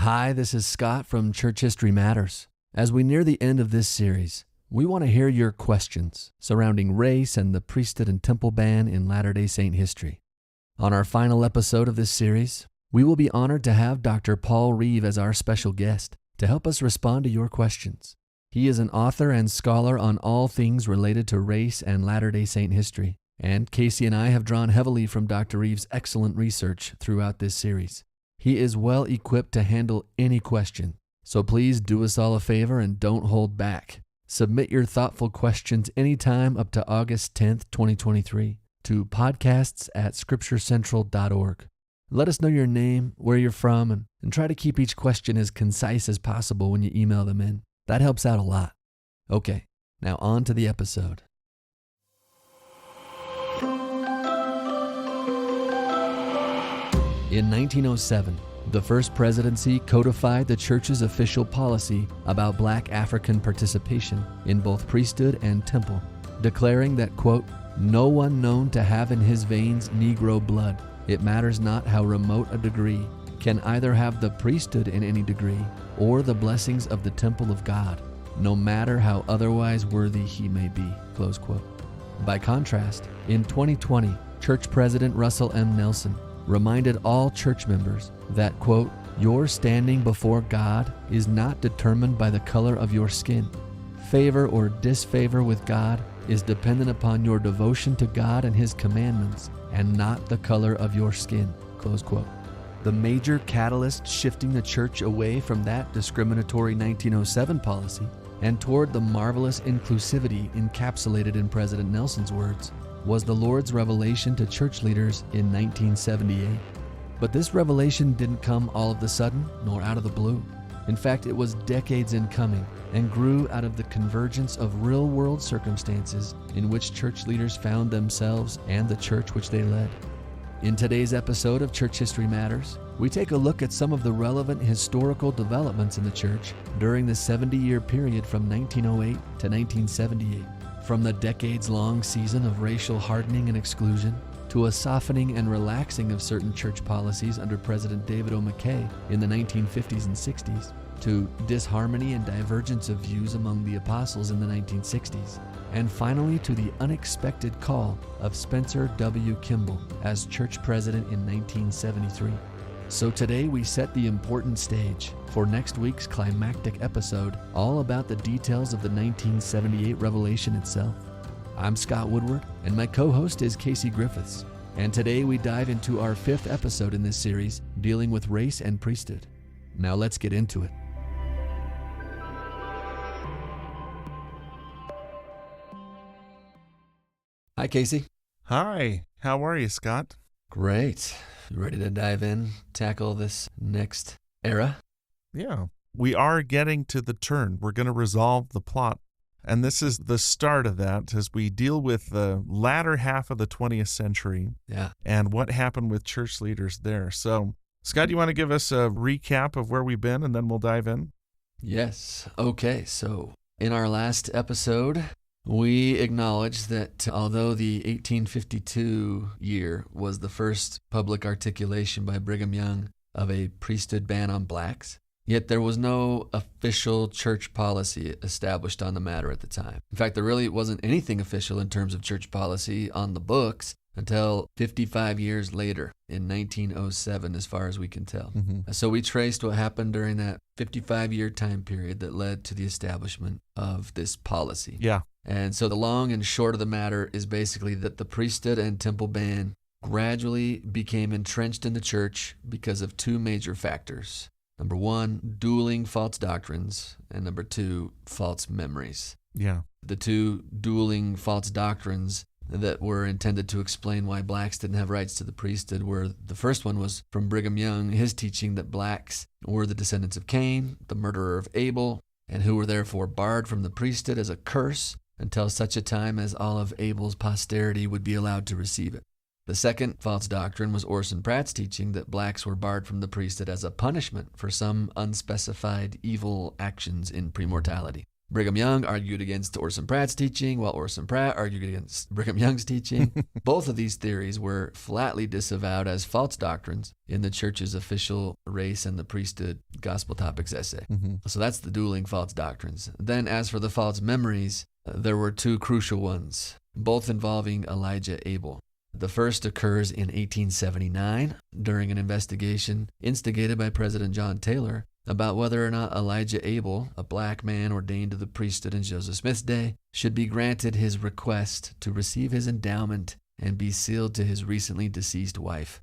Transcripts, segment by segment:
Hi, this is Scott from Church History Matters. As we near the end of this series, we want to hear your questions surrounding race and the priesthood and temple ban in Latter-day Saint history. On our final episode of this series, we will be honored to have Dr. Paul Reeve as our special guest to help us respond to your questions. He is an author and scholar on all things related to race and Latter-day Saint history, and Casey and I have drawn heavily from Dr. Reeve's excellent research throughout this series. He is well equipped to handle any question, so please do us all a favor and don't hold back. Submit your thoughtful questions anytime up to August 10th, 2023 to podcasts@scripturecentral.org. Let us know your name, where you're from, and try to keep each question as concise as possible when you email them in. That helps out a lot. Okay, now on to the episode. In 1907, the First Presidency codified the church's official policy about black African participation in both priesthood and temple, declaring that, quote, "No one known to have in his veins Negro blood, it matters not how remote a degree, can either have the priesthood in any degree or the blessings of the temple of God, no matter how otherwise worthy he may be," close quote. By contrast, in 2020, Church President Russell M. Nelson reminded all church members that, quote, "Your standing before God is not determined by the color of your skin. Favor or disfavor with God is dependent upon your devotion to God and His commandments and not the color of your skin," close quote. The major catalyst shifting the church away from that discriminatory 1907 policy and toward the marvelous inclusivity encapsulated in President Nelson's words was the Lord's revelation to church leaders in 1978. But this revelation didn't come all of a sudden, nor out of the blue. In fact, it was decades in coming and grew out of the convergence of real-world circumstances in which church leaders found themselves and the church which they led. In today's episode of Church History Matters, we take a look at some of the relevant historical developments in the church during the 70-year period from 1908 to 1978. From the decades-long season of racial hardening and exclusion, to a softening and relaxing of certain church policies under President David O. McKay in the 1950s and 60s, to disharmony and divergence of views among the apostles in the 1960s, and finally to the unexpected call of Spencer W. Kimball as church president in 1973. So today we set the important stage for next week's climactic episode, all about the details of the 1978 revelation itself. I'm Scott Woodward, and my co-host is Casey Griffiths. And today we dive into our 5th episode in this series, dealing with race and priesthood. Now let's get into it. Hi, Casey. Hi, how are you, Scott? Great. You ready to dive in, tackle this next era? Yeah, we are getting to the turn. We're going to resolve the plot. And this is the start of that as we deal with the latter half of the 20th century and what happened with church leaders there. So, Scott, you want to give us a recap of where we've been and then we'll dive in? Yes. Okay, so in our last episode, we acknowledged that although the 1852 year was the first public articulation by Brigham Young of a priesthood ban on blacks, yet there was no official church policy established on the matter at the time. In fact, there really wasn't anything official in terms of church policy on the books until 55 years later in 1907, as far as we can tell. So we traced what happened during that 55-year time period that led to the establishment of this policy. Yeah. And so the long and short of the matter is basically that the priesthood and temple ban gradually became entrenched in the church because of two major factors. Number one, dueling false doctrines, and number two, false memories. Yeah. The two dueling false doctrines that were intended to explain why blacks didn't have rights to the priesthood were, the first one was from Brigham Young, his teaching that blacks were the descendants of Cain, the murderer of Abel, and who were therefore barred from the priesthood as a curse until such a time as all of Abel's posterity would be allowed to receive it. The second false doctrine was Orson Pratt's teaching that blacks were barred from the priesthood as a punishment for some unspecified evil actions in premortality. Brigham Young argued against Orson Pratt's teaching, while Orson Pratt argued against Brigham Young's teaching. Both of these theories were flatly disavowed as false doctrines in the church's official race and the priesthood gospel topics essay. So that's the dueling false doctrines. Then as for the false memories, there were two crucial ones, both involving Elijah Abel. The first occurs in 1879 during an investigation instigated by President John Taylor about whether or not Elijah Abel, a black man ordained to the priesthood in Joseph Smith's day, should be granted his request to receive his endowment and be sealed to his recently deceased wife.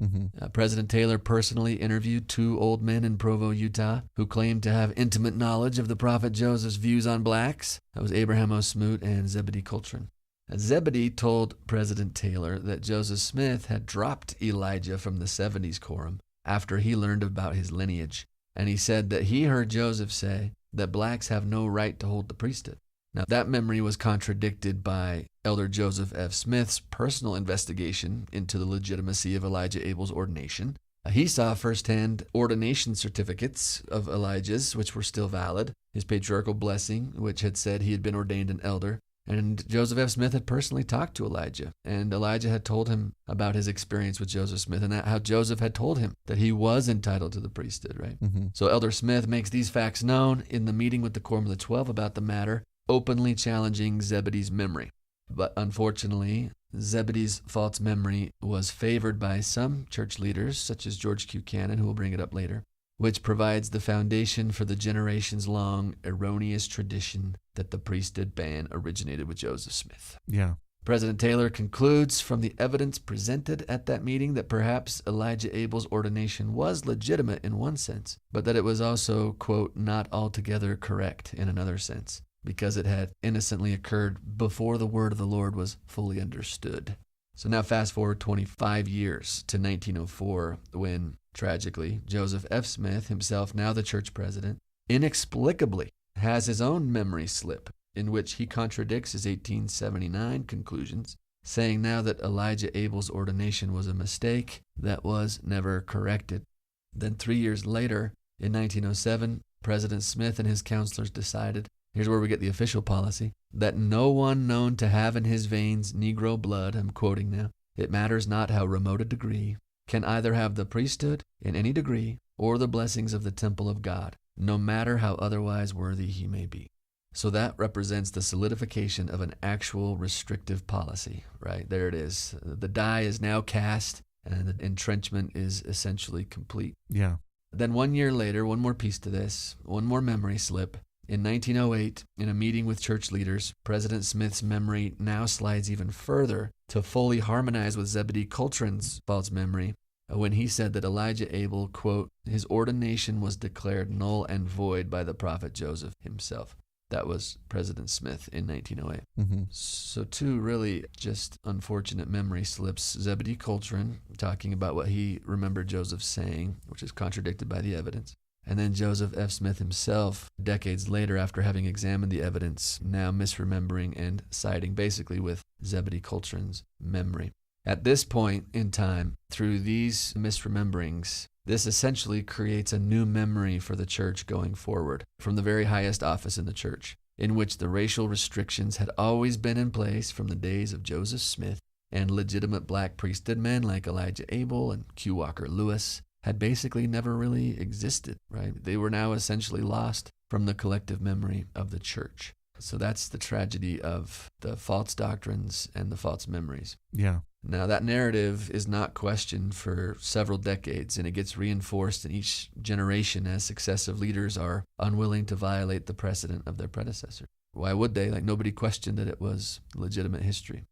President Taylor personally interviewed two old men in Provo, Utah, who claimed to have intimate knowledge of the prophet Joseph's views on blacks. That was Abraham O. Smoot and Zebedee Coltrane. Zebedee told President Taylor that Joseph Smith had dropped Elijah from the 70s quorum after he learned about his lineage. And he said that he heard Joseph say that blacks have no right to hold the priesthood. Now, that memory was contradicted by Elder Joseph F. Smith's personal investigation into the legitimacy of Elijah Abel's ordination. He saw firsthand ordination certificates of Elijah's, which were still valid, his patriarchal blessing, which had said he had been ordained an elder. And Joseph F. Smith had personally talked to Elijah, and Elijah had told him about his experience with Joseph Smith and how Joseph had told him that he was entitled to the priesthood, right? So Elder Smith makes these facts known in the meeting with the Quorum of the 12 about the matter, openly challenging Zebedee's memory. But unfortunately, Zebedee's false memory was favored by some church leaders, such as George Q. Cannon, who will bring it up later, which provides the foundation for the generations-long erroneous tradition that the priesthood ban originated with Joseph Smith. Yeah. President Taylor concludes from the evidence presented at that meeting that perhaps Elijah Abel's ordination was legitimate in one sense, but that it was also, quote, not altogether correct in another sense, because it had innocently occurred before the word of the Lord was fully understood. So now fast forward 25 years to 1904, when, tragically, Joseph F. Smith, himself now the church president, inexplicably has his own memory slip in which he contradicts his 1879 conclusions, saying now that Elijah Abel's ordination was a mistake that was never corrected. Then 3 years later, in 1907, President Smith and his counselors decided, here's where we get the official policy, that no one known to have in his veins Negro blood, I'm quoting now, it matters not how remote a degree, can either have the priesthood in any degree or the blessings of the temple of God, no matter how otherwise worthy he may be. So that represents the solidification of an actual restrictive policy, right? There it is. The die is now cast and the entrenchment is essentially complete. Yeah. Then 1 year later, one more piece to this, one more memory slip. In 1908, in a meeting with church leaders, President Smith's memory now slides even further to fully harmonize with Zebedee Coltrane's false memory when he said that Elijah Abel, quote, his ordination was declared null and void by the prophet Joseph himself. That was President Smith in 1908. So two really just unfortunate memory slips. Zebedee Coltrane talking about what he remembered Joseph saying, which is contradicted by the evidence. And then Joseph F. Smith himself, decades later after having examined the evidence, now misremembering and siding basically with Zebedee Coltrane's memory. At this point in time, through these misrememberings, this essentially creates a new memory for the church going forward from the very highest office in the church, in which the racial restrictions had always been in place from the days of Joseph Smith, and legitimate black priesthood men like Elijah Abel and Q. Walker Lewis had basically never really existed, right? They were now essentially lost from the collective memory of the church. So that's the tragedy of the false doctrines and the false memories. Yeah. Now, that narrative is not questioned for several decades, and it gets reinforced in each generation as successive leaders are unwilling to violate the precedent of their predecessor. Why would they? Like, nobody questioned that it was legitimate history.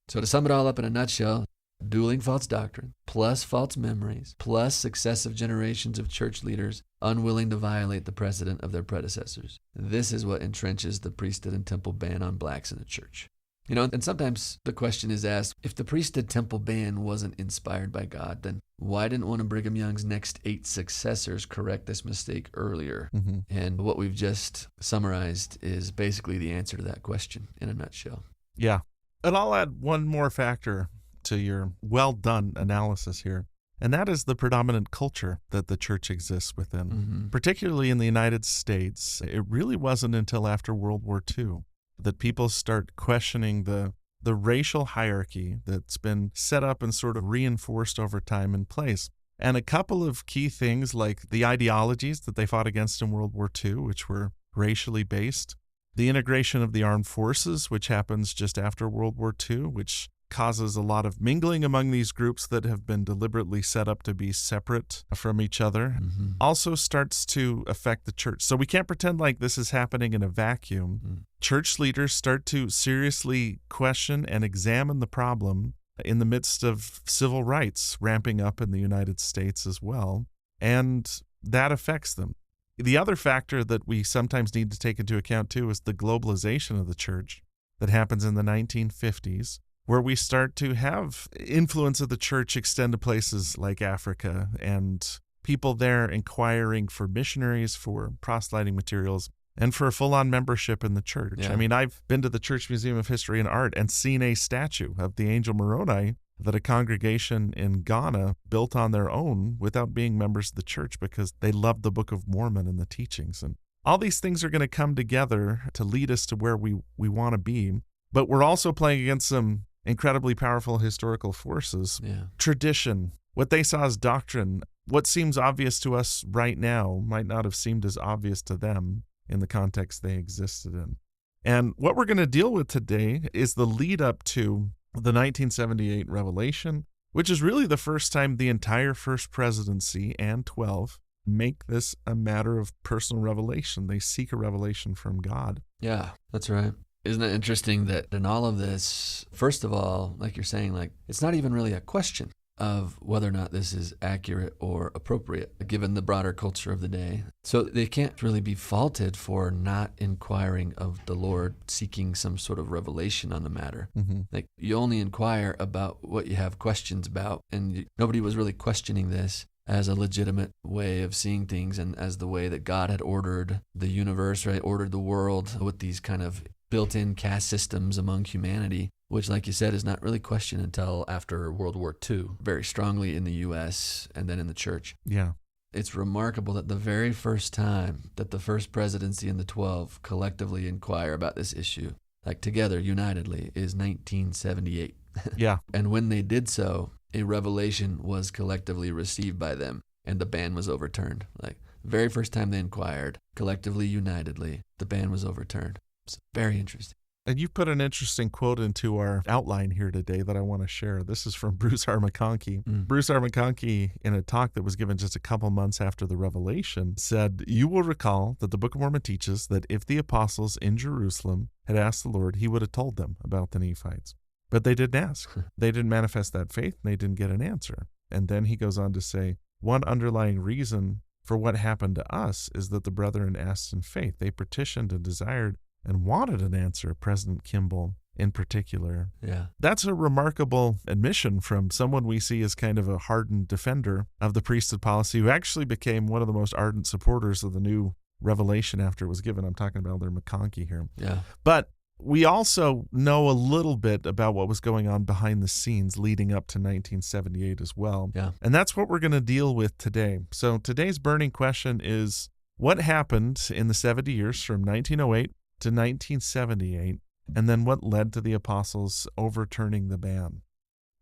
So to sum it all up in a nutshell, dueling false doctrine, plus false memories, plus successive generations of church leaders unwilling to violate the precedent of their predecessors. This is what entrenches the priesthood and temple ban on blacks in the church. You know, and sometimes the question is asked, if the priesthood temple ban wasn't inspired by God, then why didn't one of Brigham Young's next 8 successors correct this mistake earlier? And what we've just summarized is basically the answer to that question in a nutshell. Yeah. And I'll add one more factor to your well-done analysis here. and that is the predominant culture that the church exists within. Particularly in the United States, it really wasn't until after World War II that people start questioning the racial hierarchy that's been set up and sort of reinforced over time in place. And a couple of key things like the ideologies that they fought against in World War II, which were racially based, the integration of the armed forces, which happens just after World War II, which causes a lot of mingling among these groups that have been deliberately set up to be separate from each other, also starts to affect the church. So we can't pretend like this is happening in a vacuum. Church leaders start to seriously question and examine the problem in the midst of civil rights ramping up in the United States as well, and that affects them. The other factor that we sometimes need to take into account too is the globalization of the church that happens in the 1950s, where we start to have influence of the church extend to places like Africa and people there inquiring for missionaries, for proselyting materials, and for a full-on membership in the church. Yeah. I mean, I've been to the Church Museum of History and Art and seen a statue of the angel Moroni that a congregation in Ghana built on their own without being members of the church because they loved the Book of Mormon and the teachings. And all these things are going to come together to lead us to where we want to be. But we're also playing against some incredibly powerful historical forces. Tradition, what they saw as doctrine, what seems obvious to us right now might not have seemed as obvious to them in the context they existed in. And what we're going to deal with today is the lead up to the 1978 revelation, which is really the first time the entire First Presidency and 12 make this a matter of personal revelation. They seek a revelation from God. Yeah, that's right. Isn't it interesting that in all of this, first of all, like you're saying, like it's not even really a question of whether or not this is accurate or appropriate, given the broader culture of the day. So they can't really be faulted for not inquiring of the Lord, seeking some sort of revelation on the matter. Like you only inquire about what you have questions about, and nobody was really questioning this as a legitimate way of seeing things and as the way that God had ordered the universe, right? Ordered the world with these kind of built-in caste systems among humanity, which, like you said, is not really questioned until after World War II, very strongly in the U.S. and then in the church. Yeah. It's remarkable that the very first time that the First Presidency and the 12 collectively inquire about this issue, like together, unitedly, is 1978. Yeah. And when they did so, a revelation was collectively received by them, and the ban was overturned. Like, very first time they inquired, collectively, unitedly, the ban was overturned. It's very interesting. And you've put an interesting quote into our outline here today that I want to share. This is from Bruce R. McConkie. Bruce R. McConkie, in a talk that was given just a couple months after the revelation, said, "You will recall that the Book of Mormon teaches that if the apostles in Jerusalem had asked the Lord, he would have told them about the Nephites. But they didn't ask. They didn't manifest that faith, and they didn't get an answer." And then he goes on to say, "One underlying reason for what happened to us is that the brethren asked in faith. They petitioned and desired and wanted an answer," President Kimball in particular. Yeah. That's a remarkable admission from someone we see as kind of a hardened defender of the priesthood policy, who actually became one of the most ardent supporters of the new revelation after it was given. I'm talking about Elder McConkie here. Yeah. But we also know a little bit about what was going on behind the scenes leading up to 1978 as well. Yeah. And that's what we're going to deal with today. So today's burning question is, what happened in the 70 years from 1908 to 1978, and then what led to the apostles overturning the ban?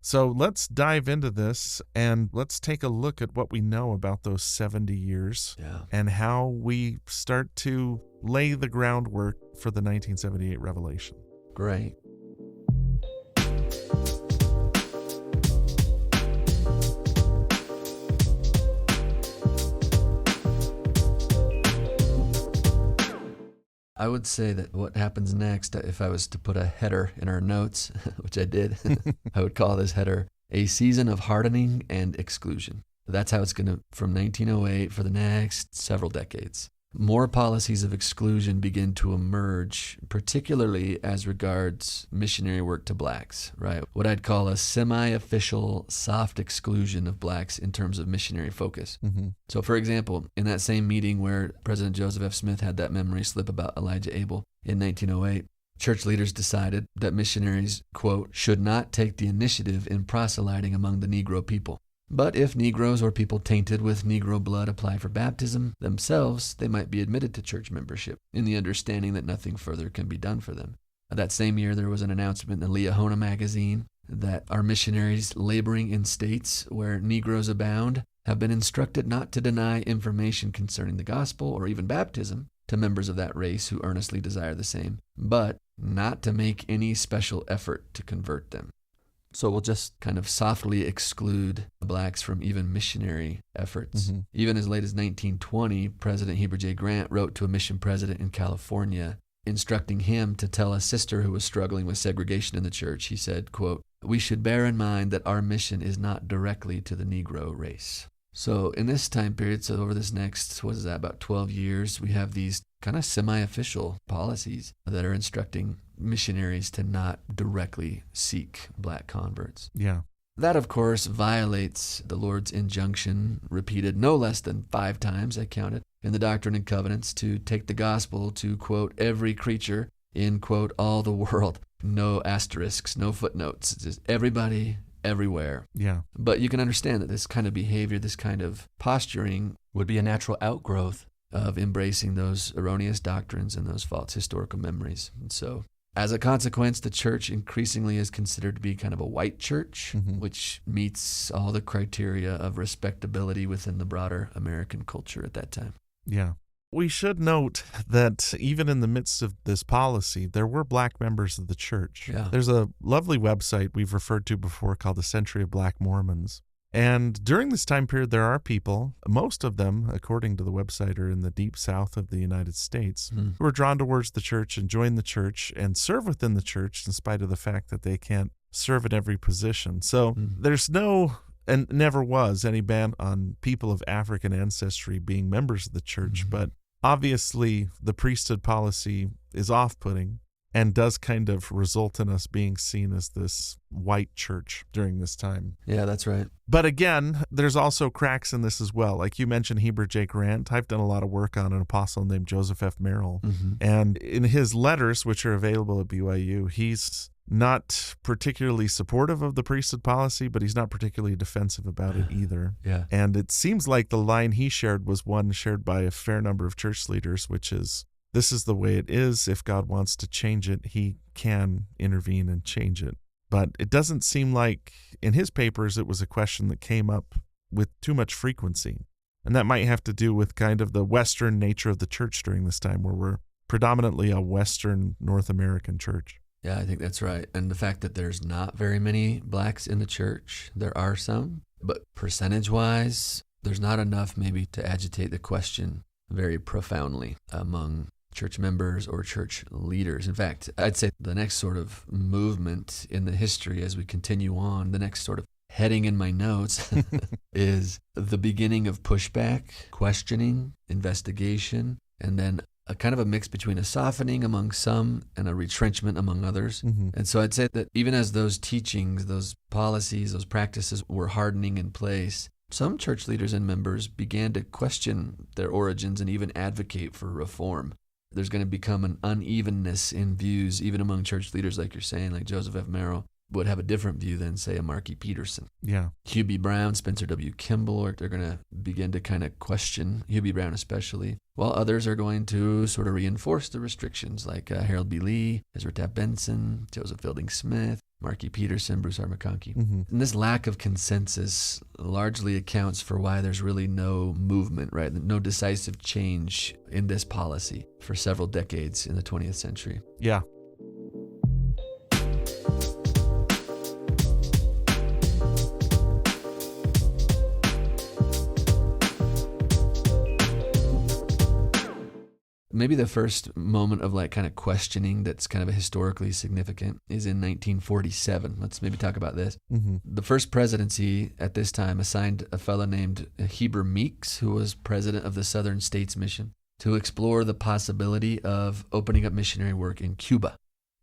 So let's dive into this and let's take a look at what we know about those 70 years and how we start to lay the groundwork for the 1978 revelation. Great. I would say that what happens next, if I was to put a header in our notes, which I did, I would call this header a season of hardening and exclusion. That's how it's going to, from 1908 for the next several decades. More policies of exclusion begin to emerge, particularly as regards missionary work to blacks, right? What I'd call a semi-official soft exclusion of blacks in terms of missionary focus. So, for example, in that same meeting where President Joseph F. Smith had that memory slip about Elijah Abel in 1908, church leaders decided that missionaries, quote, should not take the initiative in proselyting among the Negro people. But if Negroes or people tainted with Negro blood apply for baptism themselves, they might be admitted to church membership in the understanding that nothing further can be done for them. That same year, there was an announcement in the Liahona magazine that our missionaries laboring in states where Negroes abound have been instructed not to deny information concerning the gospel or even baptism to members of that race who earnestly desire the same, but not to make any special effort to convert them. So we'll just kind of softly exclude blacks from even missionary efforts. Even as late as 1920, President Heber J. Grant wrote to a mission president in California, instructing him to tell a sister who was struggling with segregation in the church. He said, quote, "We should bear in mind that our mission is not directly to the Negro race." So in this time period, so over this next, about 12 years, we have these kind of semi-official policies that are instructing missionaries to not directly seek black converts. Yeah. That, of course, violates the Lord's injunction, repeated no less than 5 times, I counted, in the Doctrine and Covenants, to take the gospel to, quote, every creature in, quote, all the world. No asterisks, no footnotes. It's just everybody, everywhere. Yeah. But you can understand that this kind of behavior, this kind of posturing would be a natural outgrowth of embracing those erroneous doctrines and those false historical memories. And so, as a consequence, the church increasingly is considered to be kind of a white church, which meets all the criteria of respectability within the broader American culture at that time. Yeah. We should note that even in the midst of this policy, there were black members of the church. Yeah. There's a lovely website we've referred to before called the Century of Black Mormons. And during this time period, there are people, most of them, according to the website, are in the deep south of the United States, who are drawn towards the church and join the church and serve within the church in spite of the fact that they can't serve at every position. So there's no, and never was, any ban on people of African ancestry being members of the church. But obviously, the priesthood policy is off-putting and does kind of result in us being seen as this white church during this time. Yeah, that's right. But again, there's also cracks in this as well. Like you mentioned Heber J. Grant. I've done a lot of work on an apostle named Joseph F. Merrill. And in his letters, which are available at BYU, he's not particularly supportive of the priesthood policy, but he's not particularly defensive about it either. Yeah. And it seems like the line he shared was one shared by a fair number of church leaders, which is, this is the way it is. If God wants to change it, he can intervene and change it. But it doesn't seem like in his papers it was a question that came up with too much frequency. And that might have to do with kind of the Western nature of the church during this time, where we're predominantly a Western North American church. Yeah, I think that's right. And the fact that there's not very many blacks in the church, there are some, but percentage-wise, there's not enough maybe to agitate the question very profoundly among church members or church leaders. In fact, I'd say the next sort of movement in the history as we continue on, the next sort of heading in my notes is the beginning of pushback, questioning, investigation, and then a kind of a mix between a softening among some and a retrenchment among others. And so I'd say that even as those teachings, those policies, those practices were hardening in place, some church leaders and members began to question their origins and even advocate for reform. There's going to become an unevenness in views, even among church leaders, like you're saying, like Joseph F. Merrill would have a different view than, say, a Marky Peterson. Yeah. Hugh B. Brown, Spencer W. Kimball, they're going to begin to kind of question, Hugh B. Brown especially, while others are going to sort of reinforce the restrictions, like Harold B. Lee, Ezra Taft Benson, Joseph Fielding Smith, Marky Peterson, Bruce R. McConkie. And this lack of consensus largely accounts for why there's really no movement, right? No decisive change in this policy for several decades in the 20th century. Yeah. Maybe the first moment of like kind of questioning that's kind of historically significant is in 1947. Let's maybe talk about this. The First Presidency at this time assigned a fellow named Heber Meeks, who was president of the Southern States Mission, to explore the possibility of opening up missionary work in Cuba.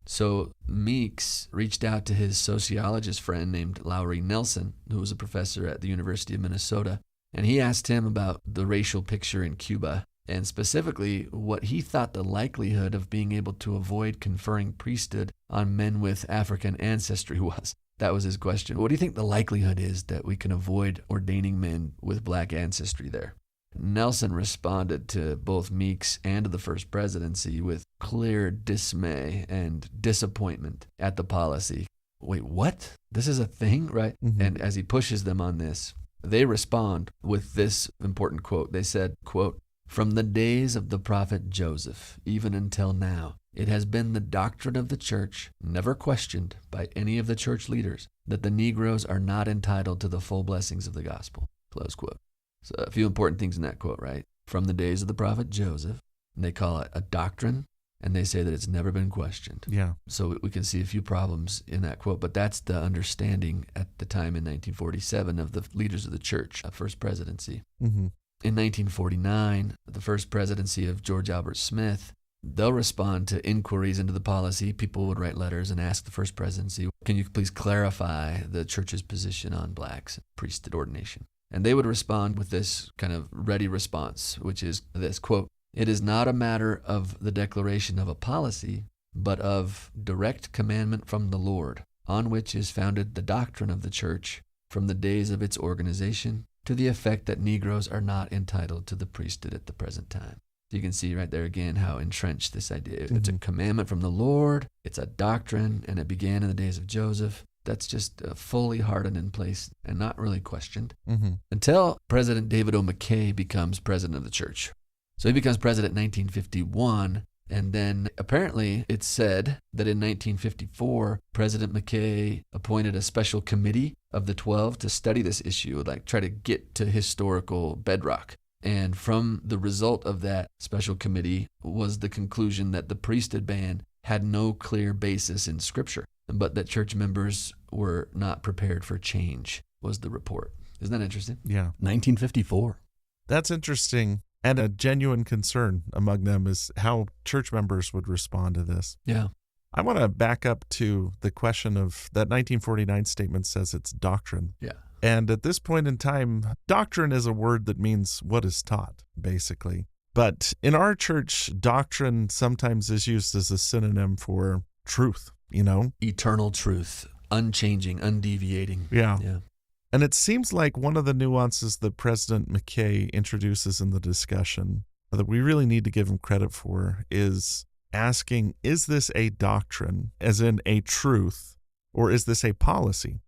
So Meeks reached out to his sociologist friend named Lowry Nelson, who was a professor at the University of Minnesota, and he asked him about the racial picture in Cuba, and specifically what he thought the likelihood of being able to avoid conferring priesthood on men with African ancestry was. That was his question. What do you think the likelihood is that we can avoid ordaining men with black ancestry there? Nelson responded to both Meeks and the First Presidency with clear dismay and disappointment at the policy. Wait, what? This is a thing, right? Mm-hmm. And as he pushes them on this, they respond with this important quote. They said, quote, "From the days of the prophet Joseph, even until now, it has been the doctrine of the church, never questioned by any of the church leaders, that the Negroes are not entitled to the full blessings of the gospel." Close quote. So a few important things in that quote, right? From the days of the prophet Joseph, and they call it a doctrine, and they say that it's never been questioned. Yeah. So we can see a few problems in that quote, but that's the understanding at the time in 1947 of the leaders of the church, First Presidency. Mm-hmm. In 1949, the First Presidency of George Albert Smith, they'll respond to inquiries into the policy. People would write letters and ask the First Presidency, can you please clarify the church's position on blacks, priesthood ordination? And they would respond with this kind of ready response, which is this, quote, "It is not a matter of the declaration of a policy, but of direct commandment from the Lord, on which is founded the doctrine of the church from the days of its organization, to the effect that Negroes are not entitled to the priesthood at the present time." You can see right there again how entrenched this idea is. Mm-hmm. It's a commandment from the Lord, it's a doctrine, and it began in the days of Joseph. That's just fully hardened in place and not really questioned until President David O. McKay becomes president of the church. So he becomes president in 1951, and then apparently it's said that in 1954, President McKay appointed a special committee of the 12 to study this issue, like try to get to historical bedrock. And from the result of that special committee was the conclusion that the priesthood ban had no clear basis in Scripture, but that church members were not prepared for change, was the report. Isn't that interesting? Yeah. 1954. That's interesting. And a genuine concern among them is how church members would respond to this. Yeah. I want to back up to the question of that 1949 statement says it's doctrine. Yeah. And at this point in time, doctrine is a word that means what is taught, basically. But in our church, doctrine sometimes is used as a synonym for truth, you know? Eternal truth, unchanging, undeviating. Yeah. Yeah. And it seems like one of the nuances that President McKay introduces in the discussion that we really need to give him credit for is asking, is this a doctrine, as in a truth, or is this a policy?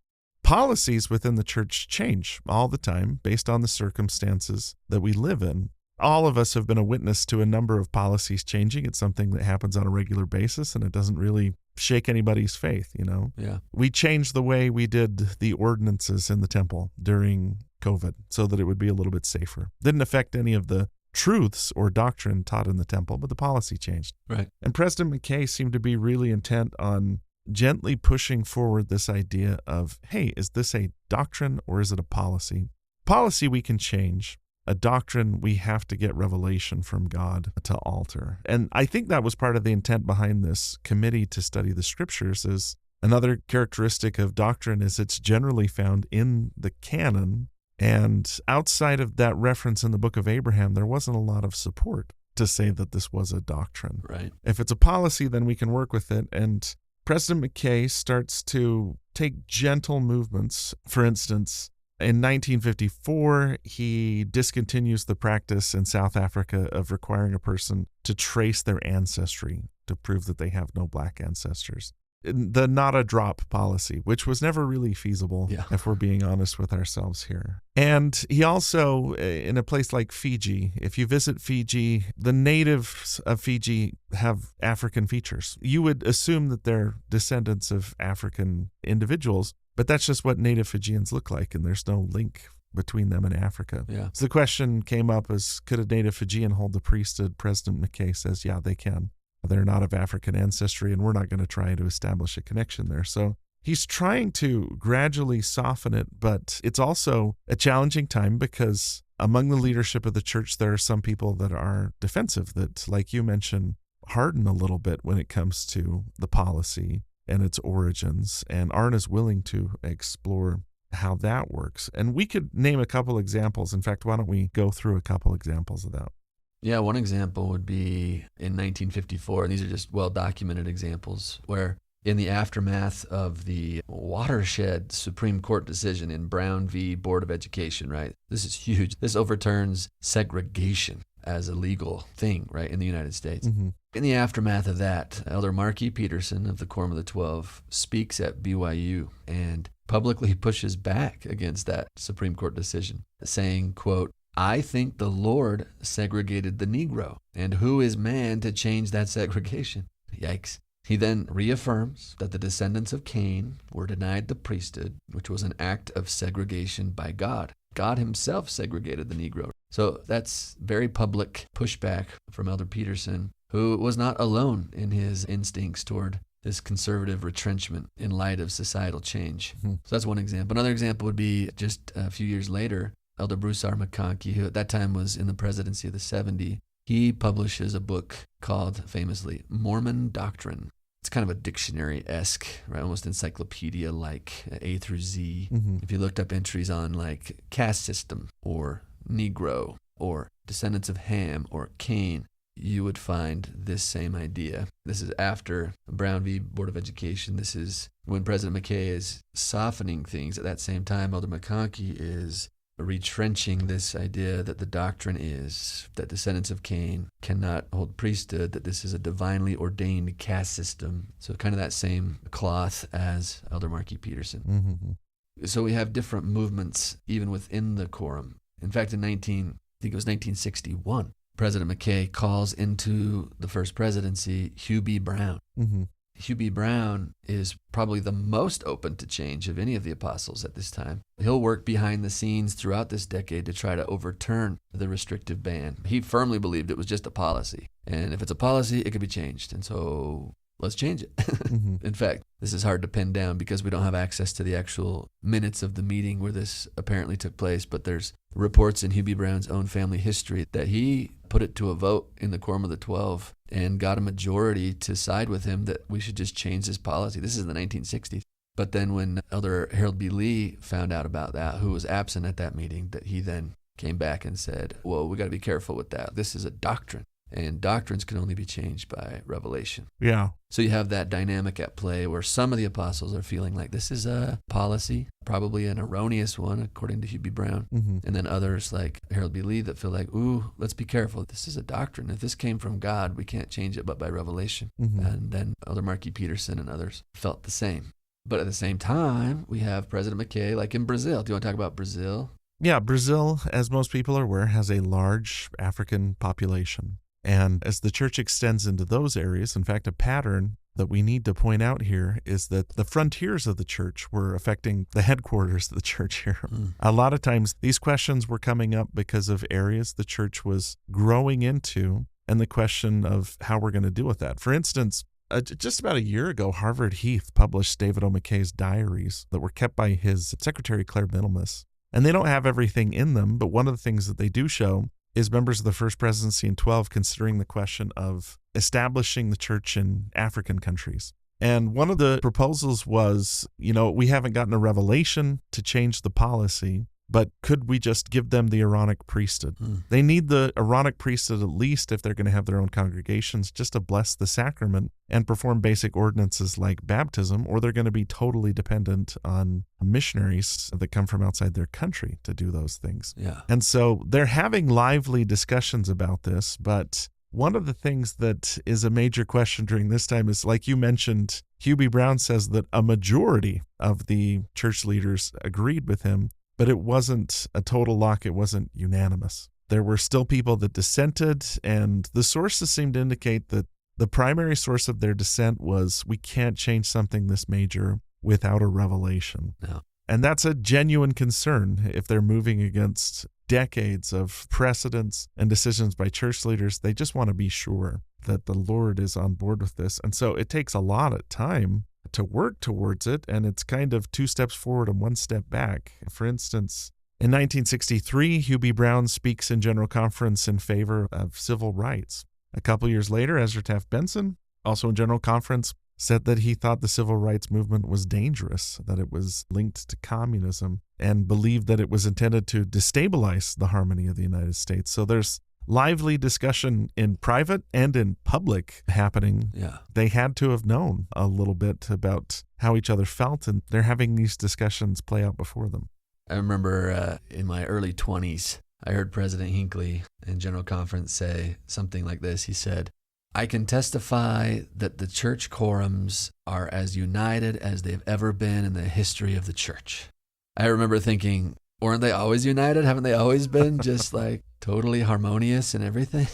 Policies within the church change all the time based on the circumstances that we live in. All of us have been a witness to a number of policies changing. It's something that happens on a regular basis, and it doesn't really shake anybody's faith, you know? Yeah. We changed the way we did the ordinances in the temple during COVID so that it would be a little bit safer. Didn't affect any of the truths or doctrine taught in the temple, but the policy changed. Right. And President McKay seemed to be really intent on gently pushing forward this idea of, hey, is this a doctrine or is it a policy? Policy we can change. A doctrine we have to get revelation from God to alter. And I think that was part of the intent behind this committee to study the scriptures. Is another characteristic of doctrine is it's generally found in the canon. And outside of that reference in the book of Abraham, there wasn't a lot of support to say that this was a doctrine. Right. If it's a policy, then we can work with it. And President McKay starts to take gentle movements. For instance, in 1954, he discontinues the practice in South Africa of requiring a person to trace their ancestry to prove that they have no black ancestors. The not a drop policy, which was never really feasible, if we're being honest with ourselves here. And he also, in a place like Fiji, if you visit Fiji, the natives of Fiji have African features. You would assume that they're descendants of African individuals, but that's just what native Fijians look like, and there's no link between them and Africa. Yeah. So the question came up as, could a native Fijian hold the priesthood? President McKay says, yeah, they can. They're not of African ancestry, and we're not going to try to establish a connection there. So he's trying to gradually soften it, but it's also a challenging time because among the leadership of the church, there are some people that are defensive, that, like you mentioned, harden a little bit when it comes to the policy and its origins, and aren't as willing to explore how that works. And we could name a couple examples. In fact, why don't we go through a couple examples of that? Yeah, one example would be in 1954, and these are just well-documented examples, where in the aftermath of the watershed Supreme Court decision in Brown v. Board of Education, right? This is huge. This overturns segregation as a legal thing, right, in the United States. Mm-hmm. In the aftermath of that, Elder Markey Peterson of the Quorum of the 12 speaks at BYU and publicly pushes back against that Supreme Court decision, saying, quote, "I think the Lord segregated the Negro, and who is man to change that segregation?" Yikes. He then reaffirms that the descendants of Cain were denied the priesthood, which was an act of segregation by God. God himself segregated the Negro. So that's very public pushback from Elder Peterson, who was not alone in his instincts toward this conservative retrenchment in light of societal change. Mm-hmm. So that's one example. Another example would be just a few years later, Elder Bruce R. McConkie, who at that time was in the presidency of the 70, he publishes a book called, famously, Mormon Doctrine. It's kind of a dictionary-esque, right? Almost encyclopedia-like, A through Z. Mm-hmm. If you looked up entries on like caste system or Negro or descendants of Ham or Cain, you would find this same idea. This is after Brown v. Board of Education. This is when President McKay is softening things. At that same time, Elder McConkie is retrenching this idea that the doctrine is that descendants of Cain cannot hold priesthood, that this is a divinely ordained caste system. So kind of that same cloth as Elder Markey Peterson. Mm-hmm. So we have different movements even within the quorum. In fact, in 1961, President McKay calls into the First Presidency Hugh B. Brown. Mm-hmm. Hugh B. Brown is probably the most open to change of any of the apostles at this time. He'll work behind the scenes throughout this decade to try to overturn the restrictive ban. He firmly believed it was just a policy. And if it's a policy, it could be changed. And so let's change it. Mm-hmm. In fact, this is hard to pin down because we don't have access to the actual minutes of the meeting where this apparently took place, but there's reports in Hugh B. Brown's own family history that he put it to a vote in the Quorum of the 12 and got a majority to side with him that we should just change this policy. This is in the 1960s. But then when Elder Harold B. Lee found out about that, who was absent at that meeting, that he then came back and said, whoa, we got to be careful with that. This is a doctrine. And doctrines can only be changed by revelation. Yeah. So you have that dynamic at play where some of the apostles are feeling like this is a policy, probably an erroneous one, according to Hugh B. Brown. Mm-hmm. And then others like Harold B. Lee that feel like, ooh, let's be careful. This is a doctrine. If this came from God, we can't change it but by revelation. Mm-hmm. And then Elder Markey Peterson and others felt the same. But at the same time, we have President McKay, like in Brazil. Do you want to talk about Brazil? Yeah, Brazil, as most people are aware, has a large African population. And as the church extends into those areas, in fact, a pattern that we need to point out here is that the frontiers of the church were affecting the headquarters of the church here. Mm. A lot of times these questions were coming up because of areas the church was growing into and the question of how we're going to deal with that. For instance, just about a year ago, Harvard Heath published David O. McKay's diaries that were kept by his secretary, Claire Middlemas. And they don't have everything in them, but one of the things that they do show is members of the First Presidency in 12 considering the question of establishing the church in African countries. And one of the proposals was, we haven't gotten a revelation to change the policy, but could we just give them the Aaronic priesthood? They need the Aaronic priesthood at least if they're going to have their own congregations just to bless the sacrament and perform basic ordinances like baptism, or they're going to be totally dependent on missionaries that come from outside their country to do those things. Yeah. And so they're having lively discussions about this, but one of the things that is a major question during this time is, like you mentioned, Hugh B. Brown says that a majority of the church leaders agreed with him, but it wasn't a total lock. It wasn't unanimous. There were still people that dissented, and the sources seem to indicate that the primary source of their dissent was, we can't change something this major without a revelation. No. And that's a genuine concern if they're moving against decades of precedents and decisions by church leaders. They just want to be sure that the Lord is on board with this. And so it takes a lot of time to work towards it, and it's kind of 2 steps forward and 1 step back. For instance, in 1963, Hugh B. Brown speaks in General Conference in favor of civil rights. A couple years later, Ezra Taft Benson, also in General Conference, said that he thought the civil rights movement was dangerous, that it was linked to communism, and believed that it was intended to destabilize the harmony of the United States. So there's lively discussion in private and in public happening. Yeah. They had to have known a little bit about how each other felt, and they're having these discussions play out before them. I remember in my early 20s, I heard President Hinckley in General Conference say something like this. He said, "I can testify that the church quorums are as united as they've ever been in the history of the church." I remember thinking, weren't they always united? Haven't they always been just like totally harmonious and everything?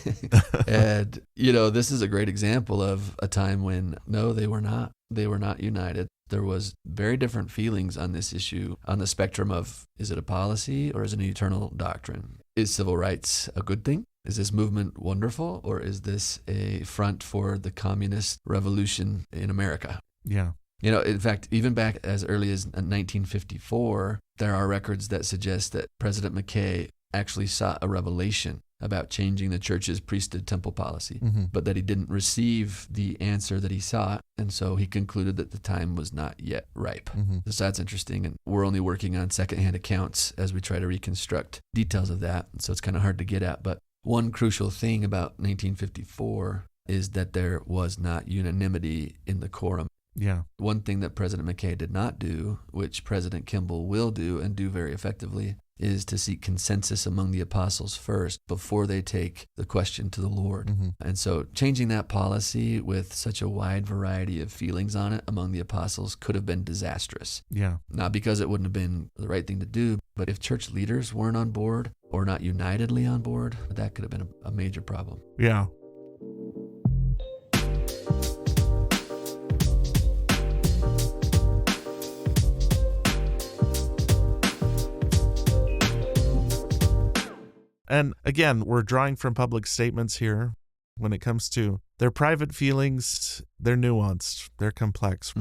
And, this is a great example of a time when, no, they were not. They were not united. There was very different feelings on this issue on the spectrum of, is it a policy or is it an eternal doctrine? Is civil rights a good thing? Is this movement wonderful, or is this a front for the communist revolution in America? Yeah. In fact, even back as early as 1954, there are records that suggest that President McKay actually sought a revelation about changing the church's priesthood temple policy, but that he didn't receive the answer that he sought, and so he concluded that the time was not yet ripe. So that's interesting, and we're only working on secondhand accounts as we try to reconstruct details of that, so it's kind of hard to get at. But one crucial thing about 1954 is that there was not unanimity in the quorum. Yeah. One thing that President McKay did not do, which President Kimball will do and do very effectively, is to seek consensus among the apostles first before they take the question to the Lord. And so changing that policy with such a wide variety of feelings on it among the apostles could have been disastrous. Yeah. Not because it wouldn't have been the right thing to do, but if church leaders weren't on board or not unitedly on board, that could have been a major problem. Yeah. And again, we're drawing from public statements here. When it comes to their private feelings, they're nuanced, they're complex.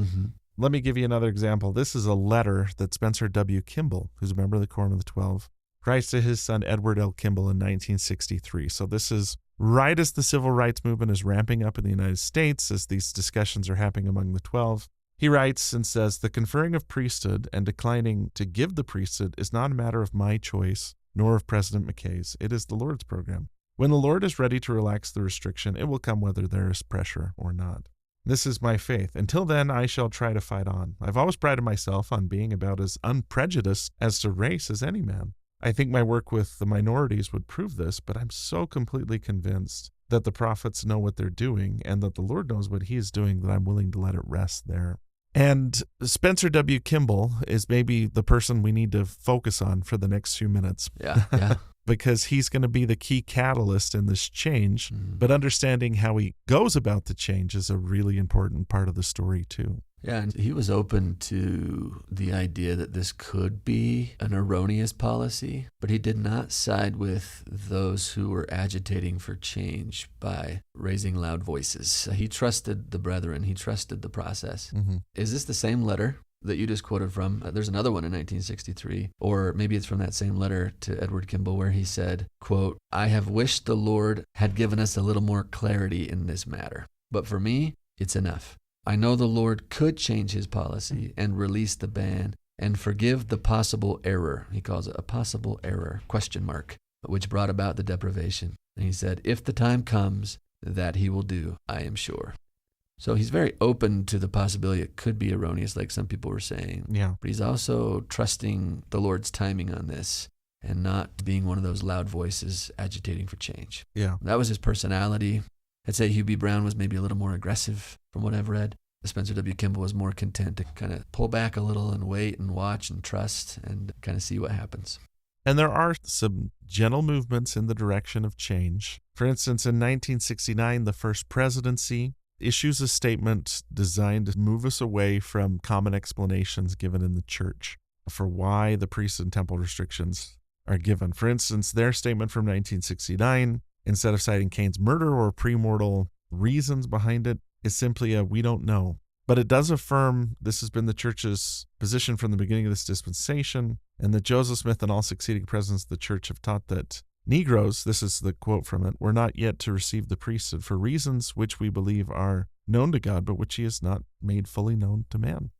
Let me give you another example. This is a letter that Spencer W. Kimble, who's a member of the Quorum of the 12, writes to his son Edward L. Kimball in 1963. So this is right as the civil rights movement is ramping up in the United States, as these discussions are happening among the 12. He writes and says, "The conferring of priesthood and declining to give the priesthood is not a matter of my choice, nor of President McKay's. It is the Lord's program. When the Lord is ready to relax the restriction, it will come whether there is pressure or not. This is my faith. Until then, I shall try to fight on. I've always prided myself on being about as unprejudiced as to race as any man. I think my work with the minorities would prove this, but I'm so completely convinced that the prophets know what they're doing and that the Lord knows what he is doing that I'm willing to let it rest there." And Spencer W. Kimball is maybe the person we need to focus on for the next few minutes. Yeah. Because he's going to be the key catalyst in this change, but understanding how he goes about the change is a really important part of the story too. Yeah, and he was open to the idea that this could be an erroneous policy, but he did not side with those who were agitating for change by raising loud voices. He trusted the brethren. He trusted the process. Is this the same letter that you just quoted from? There's another one in 1963, or maybe it's from that same letter to Edward Kimball where he said, quote, "I have wished the Lord had given us a little more clarity in this matter, but for me, it's enough. I know the Lord could change his policy and release the ban and forgive the possible error," he calls it a possible error, question mark, which brought about the deprivation. And he said, "If the time comes, that he will do, I am sure." So he's very open to the possibility it could be erroneous, like some people were saying. Yeah. But he's also trusting the Lord's timing on this and not being one of those loud voices agitating for change. Yeah. That was his personality. I'd say Hugh B. Brown was maybe a little more aggressive from what I've read. Spencer W. Kimball was more content to kind of pull back a little and wait and watch and trust and kind of see what happens. And there are some gentle movements in the direction of change. For instance, in 1969, the First Presidency issues a statement designed to move us away from common explanations given in the church for why the priesthood and temple restrictions are given. For instance, their statement from 1969, instead of citing Cain's murder or premortal reasons behind it, is simply a "we don't know." But it does affirm this has been the church's position from the beginning of this dispensation, and that Joseph Smith and all succeeding presidents of the church have taught that Negroes, this is the quote from it, were not yet to receive the priesthood for reasons which we believe are known to God, but which he has not made fully known to man.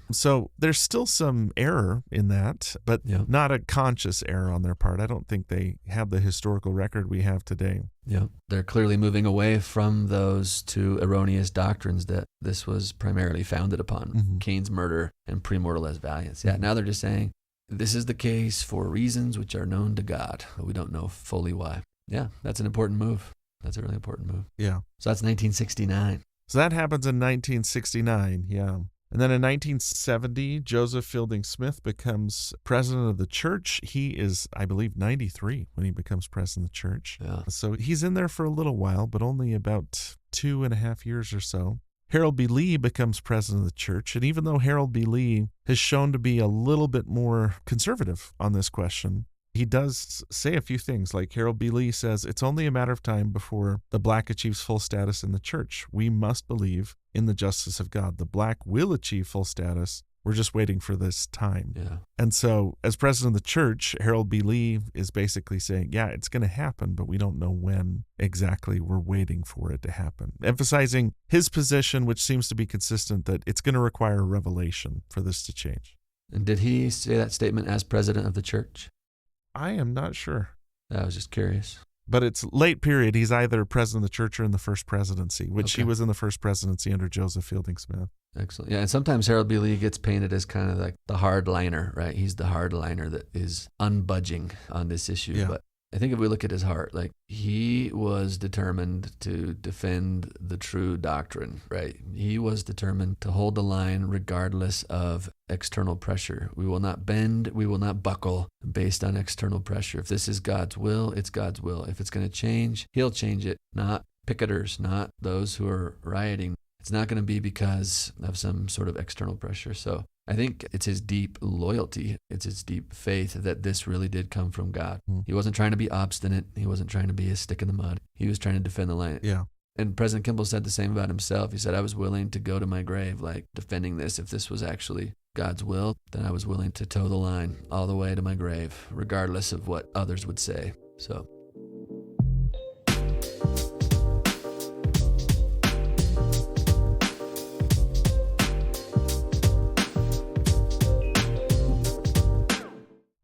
So there's still some error in that, but not a conscious error on their part. I don't think they have the historical record we have today. Yeah, they're clearly moving away from those two erroneous doctrines that this was primarily founded upon, Cain's murder and premortal as valiance. Yeah, now they're just saying, this is the case for reasons which are known to God, but we don't know fully why. Yeah, that's an important move. That's a really important move. Yeah. So that's 1969. So that happens in 1969, yeah. And then in 1970, Joseph Fielding Smith becomes president of the church. He is, I believe, 93 when he becomes president of the church. Yeah. So he's in there for a little while, but only about 2.5 years or so. Harold B. Lee becomes president of the church. And even though Harold B. Lee has shown to be a little bit more conservative on this question, he does say a few things. Like Harold B. Lee says, it's only a matter of time before the black achieves full status in the church. We must believe in the justice of God. The black will achieve full status. We're just waiting for this time. Yeah. And so as president of the church, Harold B. Lee is basically saying, yeah, it's going to happen, but we don't know when exactly. We're waiting for it to happen. Emphasizing his position, which seems to be consistent, that it's going to require a revelation for this to change. And did he say that statement as president of the church? I am not sure. I was just curious. But it's late period. He's either president of the church or in the First Presidency, which he was in the First Presidency under Joseph Fielding Smith. Excellent. Yeah, and sometimes Harold B. Lee gets painted as kind of like the hard liner, right? He's the hard liner that is unbudging on this issue. Yeah. But I think if we look at his heart, like he was determined to defend the true doctrine, right? He was determined to hold the line regardless of external pressure. We will not bend, we will not buckle based on external pressure. If this is God's will, it's God's will. If it's going to change, he'll change it, not picketers, not those who are rioting. It's not going to be because of some sort of external pressure. So I think it's his deep loyalty. It's his deep faith that this really did come from God. He wasn't trying to be obstinate. He wasn't trying to be a stick in the mud. He was trying to defend the line. Yeah. And President Kimball said the same about himself. He said, I was willing to go to my grave, like defending this. If this was actually God's will, then I was willing to toe the line all the way to my grave, regardless of what others would say. So.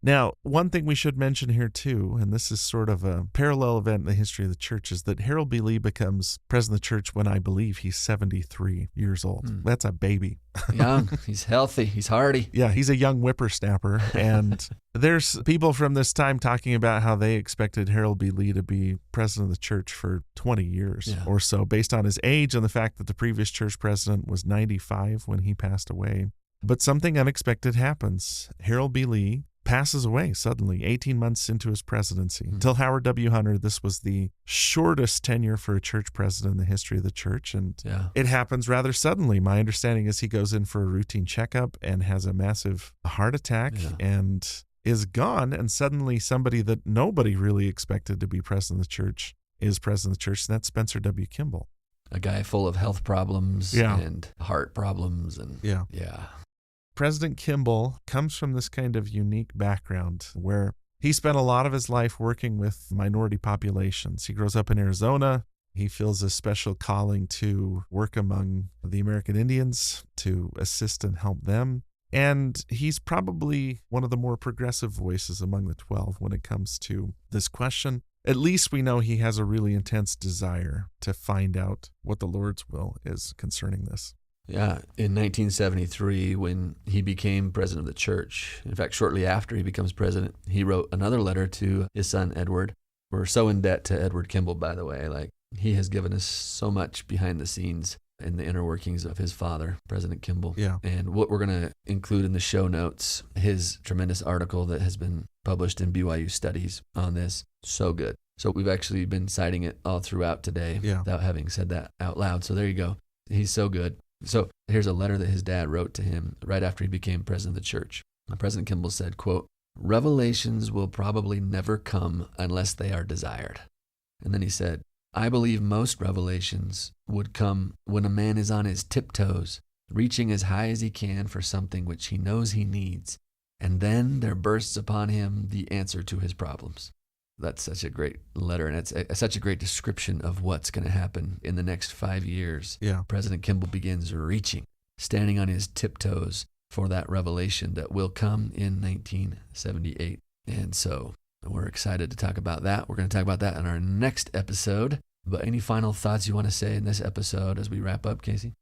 Now, one thing we should mention here too, and this is sort of a parallel event in the history of the church, is that Harold B. Lee becomes president of the church when I believe he's 73 years old. That's a baby. Young, he's healthy, he's hardy. Yeah, he's a young whippersnapper. And there's people from this time talking about how they expected Harold B. Lee to be president of the church for 20 years or so, based on his age and the fact that the previous church president was 95 when he passed away. But something unexpected happens. Harold B. Lee passes away suddenly, 18 months into his presidency. Until Howard W. Hunter, this was the shortest tenure for a church president in the history of the church, and it happens rather suddenly. My understanding is he goes in for a routine checkup and has a massive heart attack and is gone, and suddenly somebody that nobody really expected to be president of the church is president of the church, and that's Spencer W. Kimball. A guy full of health problems and heart problems. And President Kimball comes from this kind of unique background where he spent a lot of his life working with minority populations. He grows up in Arizona. He feels a special calling to work among the American Indians, to assist and help them. And he's probably one of the more progressive voices among the 12 when it comes to this question. At least we know he has a really intense desire to find out what the Lord's will is concerning this. Yeah, in 1973, when he became president of the church, in fact, shortly after he becomes president, he wrote another letter to his son, Edward. We're so in debt to Edward Kimball, by the way. Like, he has given us so much behind the scenes in the inner workings of his father, President Kimball. Yeah. And what we're going to include in the show notes, his tremendous article that has been published in BYU Studies on this. So good. So we've actually been citing it all throughout today without having said that out loud. So there you go. He's so good. So here's a letter that his dad wrote to him right after he became president of the church. President Kimball said, quote, "Revelations will probably never come unless they are desired." And then he said, "I believe most revelations would come when a man is on his tiptoes, reaching as high as he can for something which he knows he needs, and then there bursts upon him the answer to his problems." That's such a great letter, and it's such a great description of what's going to happen in the next 5 years. Yeah. President Kimball begins reaching, standing on his tiptoes for that revelation that will come in 1978. And so we're excited to talk about that. We're going to talk about that in our next episode. But any final thoughts you want to say in this episode as we wrap up, Casey?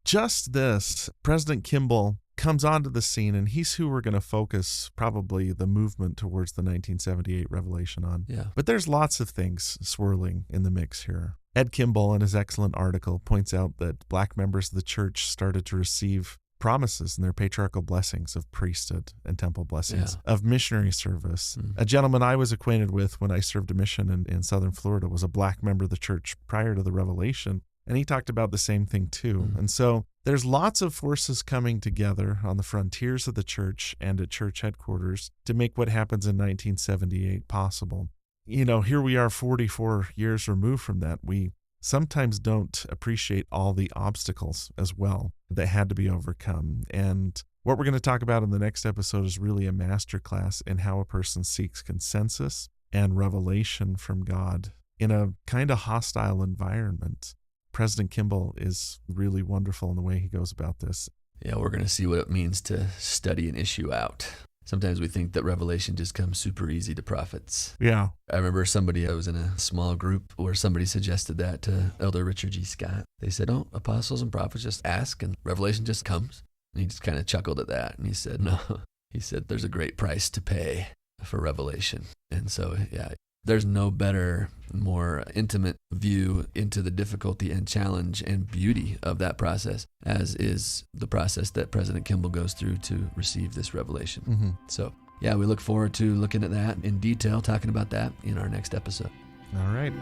Just this, President Kimball comes onto the scene, and he's who we're going to focus probably the movement towards the 1978 revelation on. Yeah. But there's lots of things swirling in the mix here. Ed Kimball, in his excellent article, points out that black members of the church started to receive promises and their patriarchal blessings of priesthood and temple blessings, of missionary service. A gentleman I was acquainted with when I served a mission in southern Florida was a black member of the church prior to the revelation, and he talked about the same thing too. And so there's lots of forces coming together on the frontiers of the church and at church headquarters to make what happens in 1978 possible. You know, here we are 44 years removed from that. We sometimes don't appreciate all the obstacles as well that had to be overcome. And what we're going to talk about in the next episode is really a masterclass in how a person seeks consensus and revelation from God in a kind of hostile environment. President Kimball is really wonderful in the way he goes about this. Yeah, we're going to see what it means to study an issue out. Sometimes we think that revelation just comes super easy to prophets. Yeah. I remember I was in a small group where somebody suggested that to Elder Richard G. Scott. They said, oh, apostles and prophets just ask and revelation just comes. And he just kind of chuckled at that. And he said, no. He said, there's a great price to pay for revelation. And so, yeah, there's no better, more intimate view into the difficulty and challenge and beauty of that process, as is the process that President Kimball goes through to receive this revelation. So, yeah, we look forward to looking at that in detail, talking about that in our next episode. All right.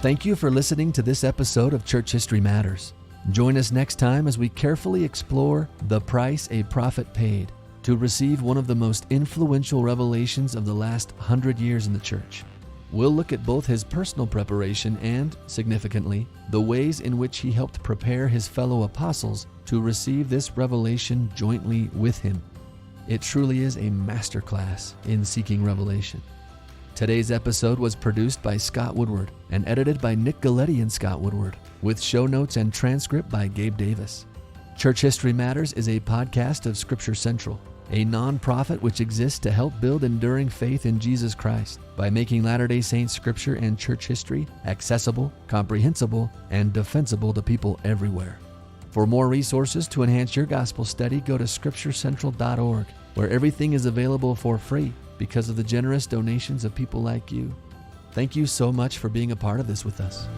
Thank you for listening to this episode of Church History Matters. Join us next time as we carefully explore the price a prophet paid to receive one of the most influential revelations of the last 100 years in the church. We'll look at both his personal preparation and, significantly, the ways in which he helped prepare his fellow apostles to receive this revelation jointly with him. It truly is a masterclass in seeking revelation. Today's episode was produced by Scott Woodward and edited by Nick Galletti and Scott Woodward, with show notes and transcript by Gabe Davis. Church History Matters is a podcast of Scripture Central, a nonprofit which exists to help build enduring faith in Jesus Christ by making Latter-day Saints scripture and church history accessible, comprehensible, and defensible to people everywhere. For more resources to enhance your gospel study, go to scripturecentral.org, where everything is available for free because of the generous donations of people like you. Thank you so much for being a part of this with us.